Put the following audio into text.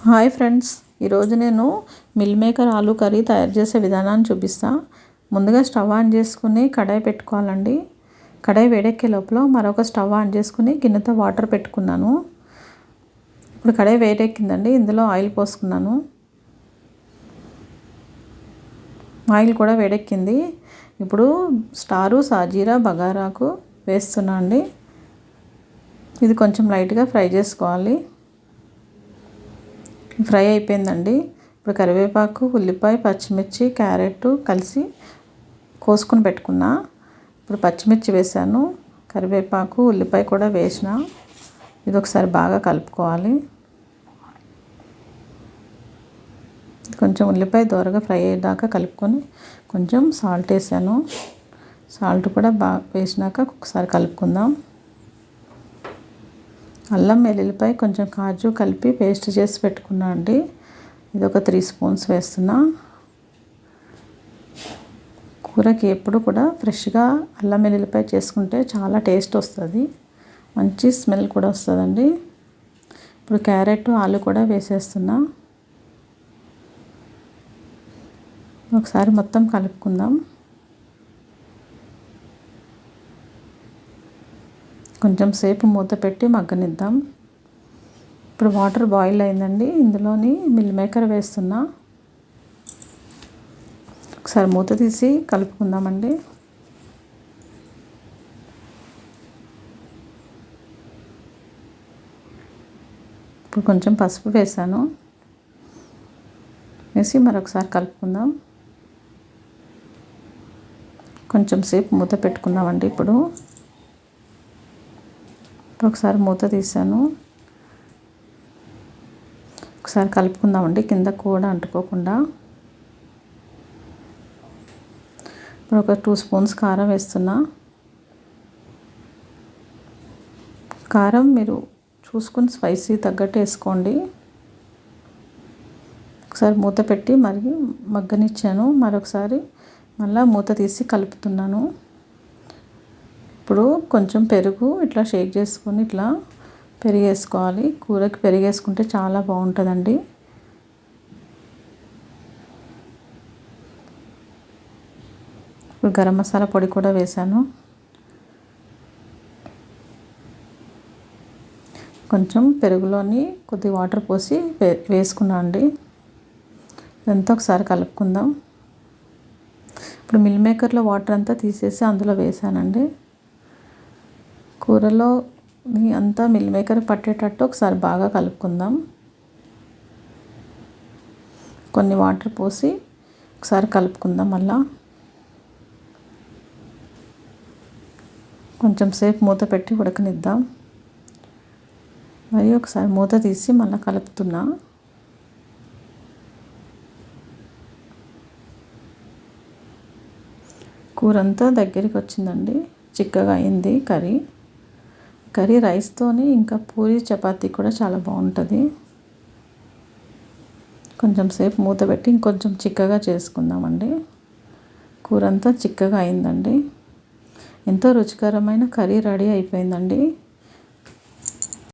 Hi friends, ఈరోజు నేను meal maker aloo curry తయారు చేసే విధానాన్ని చూపిస్తా. ముందుగా స్టవ్ ఆన్ చేసుకుని కడాయి పెట్టుకోవాలండి. కడాయి వేడెక్కే లోపల మరొక స్టవ్ ఆన్ చేసుకుని గిన్నెతో వాటర్ పెట్టుకున్నాను. ఇప్పుడు కడాయి వేడెక్కిందండి, ఇందులో ఆయిల్ పోసుకున్నాను. ఆయిల్ కూడా వేడెక్కింది. ఇప్పుడు స్టారు, సాజీరా, బగారాకు వేస్తున్నా అండి. ఇది కొంచెం లైట్గా ఫ్రై చేసుకోవాలి. ఫ్రై అయిపోయిందండి. ఇప్పుడు కరివేపాకు, ఉల్లిపాయ, పచ్చిమిర్చి, క్యారెట్ కలిసి కోసుకొని పెట్టుకున్నా. ఇప్పుడు పచ్చిమిర్చి వేసాను, కరివేపాకు, ఉల్లిపాయ కూడా వేసిన. ఇది ఒకసారి బాగా కలుపుకోవాలి. కొంచెం ఉల్లిపాయ దోరగా ఫ్రై అయ్యేదాకా కలుపుకొని కొంచెం సాల్ట్ వేసాను. సాల్ట్ కూడా బాగా వేసినాక ఒకసారి కలుపుకుందాం. అల్లం వెల్లుల్లిపాయ, కొంచెం కాజు కలిపి పేస్ట్ చేసి పెట్టుకున్నా అండి. ఇది ఒక 3 స్పూన్స్ వేస్తున్నా. కూరకి ఎప్పుడు కూడా ఫ్రెష్గా అల్లం వెల్లుల్లిపాయ చేసుకుంటే చాలా టేస్ట్ వస్తుంది, మంచి స్మెల్ కూడా వస్తుందండి. ఇప్పుడు క్యారెట్, ఆలు కూడా వేసేస్తున్నా. ఒకసారి మొత్తం కలుపుకుందాం. కొంచెం సేపు మూత పెట్టి మగ్గనిద్దాం. ఇప్పుడు వాటర్ బాయిల్ అయిందండి, ఇందులోని మిల్ మేకర్ వేస్తున్నా. ఒకసారి మూత తీసి కలుపుకుందామండి. ఇప్పుడు కొంచెం పసుపు వేసాను, వేసి మరొకసారి కలుపుకుందాం. కొంచెం సేపు మూత పెట్టుకుందామండి. ఇప్పుడు ఒకసారి మూత తీసాను, ఒకసారి కలుపుకుందామండి కింద కూడా అంటుకోకుండా. ఇప్పుడు ఒక 2 స్పూన్స్ కారం వేస్తున్నా. కారం మీరు చూసుకుని స్పైసీ తగ్గట్టు వేసుకోండి. ఒకసారి మూత పెట్టి మరి మగ్గనిచ్చాను. మరొకసారి మళ్ళీ మూత తీసి కలుపుతున్నాను. ఇప్పుడు కొంచెం పెరుగు ఇట్లా షేక్ చేసుకొని ఇట్లా పెరిగేసుకోవాలి. కూరకి పెరిగేసుకుంటే చాలా బాగుంటుందండి. ఇప్పుడు గరం మసాలా పొడి కూడా వేసాను. కొంచెం పెరుగులోని కొద్ది వాటర్ పోసి వేసుకున్నా అండి. ఇదంతా ఒకసారి కలుపుకుందాం. ఇప్పుడు మిల్ మేకర్లో వాటర్ అంతా తీసేసి అందులో వేసానండి. కూరలో అంతా మిల్ మేకర్ పట్టేటట్టు ఒకసారి బాగా కలుపుకుందాం. కొన్ని వాటర్ పోసి ఒకసారి కలుపుకుందాం. మళ్ళా కొంచెం సేపు మూత పెట్టి ఉడకనిద్దాం. మరి ఒకసారి మూత తీసి మళ్ళీ కలుపుతున్నా. కూర అంతా దగ్గరికి వచ్చిందండి, చిక్కగా అయింది కర్రీ రైస్తోని ఇంకా పూరి, చపాతీ కూడా చాలా బాగుంటుంది. కొంచెం సేపు మూత పెట్టి ఇంకొంచెం చిక్కగా చేసుకుందామండి. కూర అంతా చిక్కగా అయిందండి. ఎంతో రుచికరమైన కర్రీ రెడీ అయిపోయిందండి.